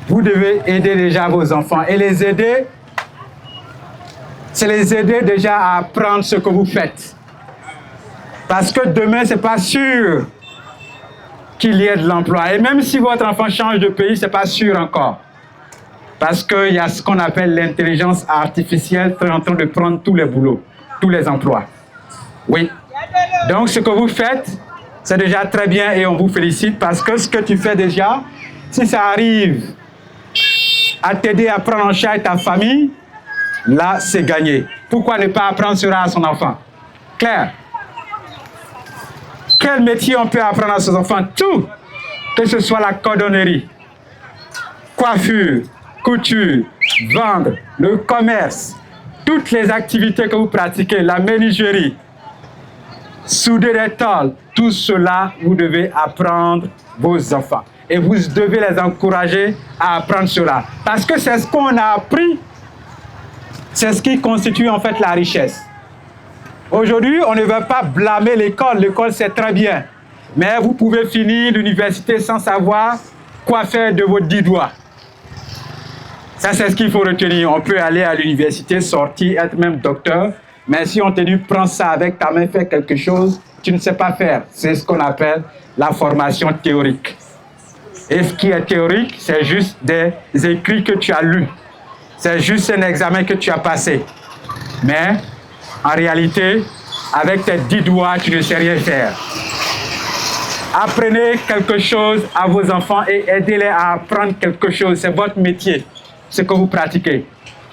vous devez aider déjà vos enfants. Et les aider, c'est les aider déjà à apprendre ce que vous faites. Parce que demain, ce n'est pas sûr qu'il y ait de l'emploi. Et même si votre enfant change de pays, ce n'est pas sûr encore. Parce qu'il y a ce qu'on appelle l'intelligence artificielle qui est en train de prendre tous les boulots, tous les emplois. Oui. Donc, ce que vous faites, c'est déjà très bien et on vous félicite parce que ce que tu fais déjà, si ça arrive à t'aider à prendre en charge ta famille, là, c'est gagné. Pourquoi ne pas apprendre cela à son enfant? Claire? Quel métier on peut apprendre à ses enfants? Tout. Que ce soit la cordonnerie, coiffure, couture, vendre, le commerce, toutes les activités que vous pratiquez, la menuiserie, souder des tôles, tout cela, vous devez apprendre vos enfants. Et vous devez les encourager à apprendre cela. Parce que c'est ce qu'on a appris, c'est ce qui constitue en fait la richesse. Aujourd'hui, on ne veut pas blâmer l'école. L'école, c'est très bien. Mais vous pouvez finir l'université sans savoir quoi faire de vos 10 doigts. Ça, c'est ce qu'il faut retenir. On peut aller à l'université, sortir, être même docteur. Mais si on te dit, prends ça avec ta main, fais quelque chose, tu ne sais pas faire. C'est ce qu'on appelle la formation théorique. Et ce qui est théorique, c'est juste des écrits que tu as lus. C'est juste un examen que tu as passé. Mais en réalité, avec tes 10 doigts, tu ne sais rien faire. Apprenez quelque chose à vos enfants et aidez-les à apprendre quelque chose. C'est votre métier, ce que vous pratiquez.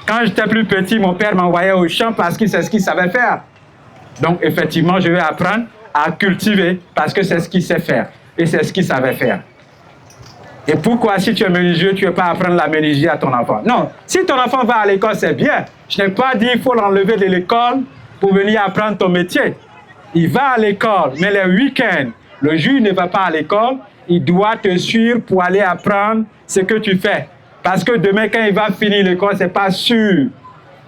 Quand j'étais plus petit, mon père m'envoyait au champ parce que c'est ce qu'il savait faire. Donc, effectivement, je vais apprendre à cultiver parce que c'est ce qu'il sait faire. Et c'est ce qu'il savait faire. Et pourquoi, si tu es menuisier, tu ne veux pas apprendre la menuiserie à ton enfant? Non, si ton enfant va à l'école, c'est bien. Je n'ai pas dit qu'il faut l'enlever de l'école pour venir apprendre ton métier. Il va à l'école, mais les week-ends, le jour où il ne va pas à l'école, il doit te suivre pour aller apprendre ce que tu fais. Parce que demain, quand il va finir l'école, ce n'est pas sûr.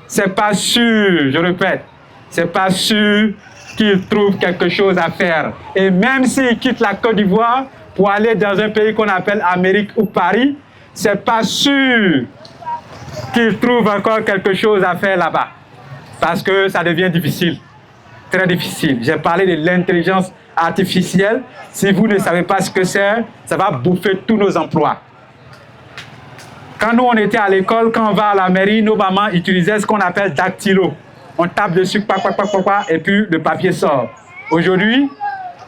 C'est pas sûr, je répète. C'est pas sûr qu'il trouve quelque chose à faire. Et même s'il quitte la Côte d'Ivoire pour aller dans un pays qu'on appelle Amérique ou Paris, c'est pas sûr qu'il trouve encore quelque chose à faire là-bas. Parce que ça devient difficile. Très difficile. J'ai parlé de l'intelligence artificielle. Si vous ne savez pas ce que c'est, ça va bouffer tous nos emplois. Quand nous, on était à l'école, quand on va à la mairie, nos mamans utilisaient ce qu'on appelle dactylo. On tape dessus, et puis le papier sort. Aujourd'hui,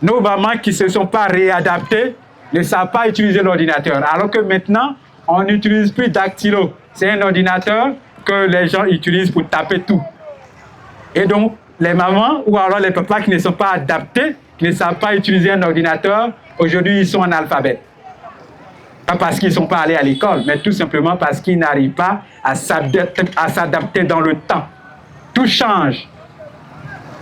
nos mamans qui ne se sont pas réadaptées ne savent pas utiliser l'ordinateur. Alors que maintenant, on n'utilise plus dactylo. C'est un ordinateur que les gens utilisent pour taper tout. Et donc, les mamans ou alors les papas qui ne sont pas adaptés, qui ne savent pas utiliser un ordinateur, aujourd'hui, ils sont analphabètes. Pas parce qu'ils ne sont pas allés à l'école, mais tout simplement parce qu'ils n'arrivent pas à s'adapter dans le temps. Tout change.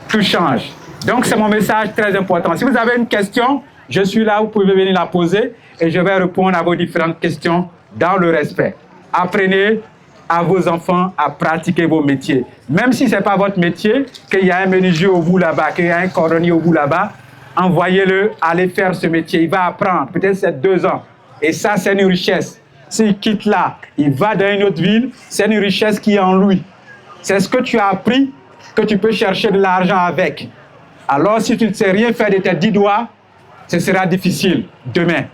Tout change. Donc, c'est mon message très important. Si vous avez une question, je suis là, vous pouvez venir la poser et je vais répondre à vos différentes questions dans le respect. Apprenez à vos enfants à pratiquer vos métiers. Même si ce n'est pas votre métier, qu'il y a un menuisier au bout là-bas, qu'il y a un cordonnier au bout là-bas, envoyez-le aller faire ce métier. Il va apprendre, peut-être c'est 2 ans. Et ça, c'est une richesse. S'il quitte là, il va dans une autre ville, c'est une richesse qui est en lui. C'est ce que tu as appris que tu peux chercher de l'argent avec. Alors, si tu ne sais rien faire de tes 10 doigts, ce sera difficile demain.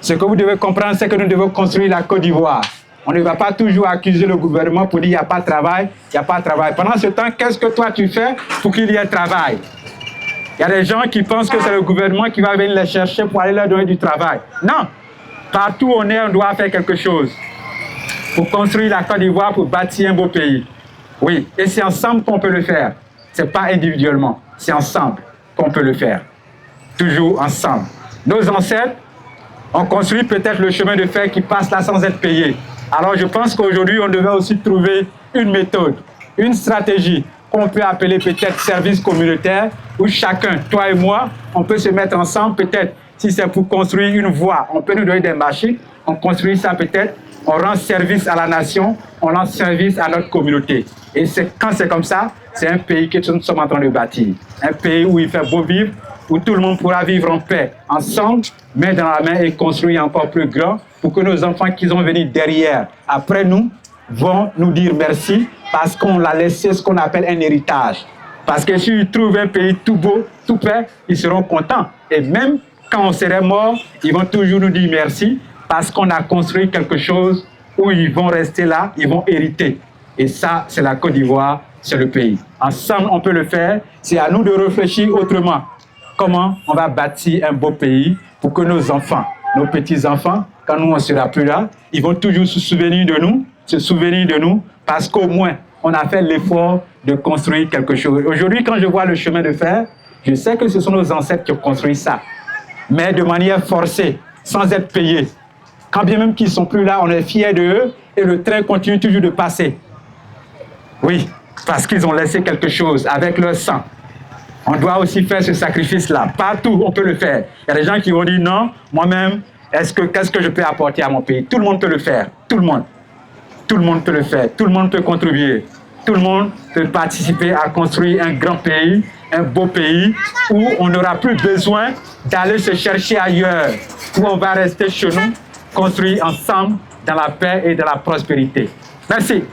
Ce que vous devez comprendre, c'est que nous devons construire la Côte d'Ivoire. On ne va pas toujours accuser le gouvernement pour dire qu'il n'y a pas de travail, il n'y a pas de travail. Pendant ce temps, qu'est-ce que toi tu fais pour qu'il y ait travail? Il y a des gens qui pensent que c'est le gouvernement qui va venir les chercher pour aller leur donner du travail. Non! Partout où on est, on doit faire quelque chose pour construire la Côte d'Ivoire, pour bâtir un beau pays. Oui, et c'est ensemble qu'on peut le faire. Ce n'est pas individuellement, c'est ensemble qu'on peut le faire. Toujours ensemble. Nos ancêtres ont construit peut-être le chemin de fer qui passe là sans être payé. Alors je pense qu'aujourd'hui, on devait aussi trouver une méthode, une stratégie qu'on peut appeler peut-être service communautaire, où chacun, toi et moi, on peut se mettre ensemble, peut-être, si c'est pour construire une voie, on peut nous donner des machines, on construit ça peut-être, on rend service à la nation, on rend service à notre communauté. Et quand c'est comme ça, c'est un pays que nous sommes en train de bâtir. Un pays où il fait beau vivre, où tout le monde pourra vivre en paix, ensemble, main dans la main et construire encore plus grand pour que nos enfants qui vont venir derrière, après nous, vont nous dire merci parce qu'on l'a laissé ce qu'on appelle un héritage. Parce que s'ils trouvent un pays tout beau, tout paix, ils seront contents. Et même quand on serait mort, ils vont toujours nous dire merci parce qu'on a construit quelque chose où ils vont rester là, ils vont hériter. Et ça, c'est la Côte d'Ivoire, c'est le pays. Ensemble, on peut le faire. C'est à nous de réfléchir autrement. Comment on va bâtir un beau pays pour que nos enfants, nos petits-enfants, quand nous, on ne sera plus là, ils vont toujours se souvenir de nous, parce qu'au moins, on a fait l'effort de construire quelque chose. Aujourd'hui, quand je vois le chemin de fer, je sais que ce sont nos ancêtres qui ont construit ça, mais de manière forcée, sans être payés. Quand bien même qu'ils ne sont plus là, on est fiers d'eux et le train continue toujours de passer. Oui, parce qu'ils ont laissé quelque chose avec leur sang. On doit aussi faire ce sacrifice-là. Partout, on peut le faire. Il y a des gens qui vont dire non, moi-même, qu'est-ce que je peux apporter à mon pays? Tout le monde peut le faire. Tout le monde. Tout le monde peut le faire. Tout le monde peut contribuer. Tout le monde peut participer à construire un grand pays, un beau pays, où on n'aura plus besoin d'aller se chercher ailleurs, où on va rester chez nous, construire ensemble dans la paix et dans la prospérité. Merci.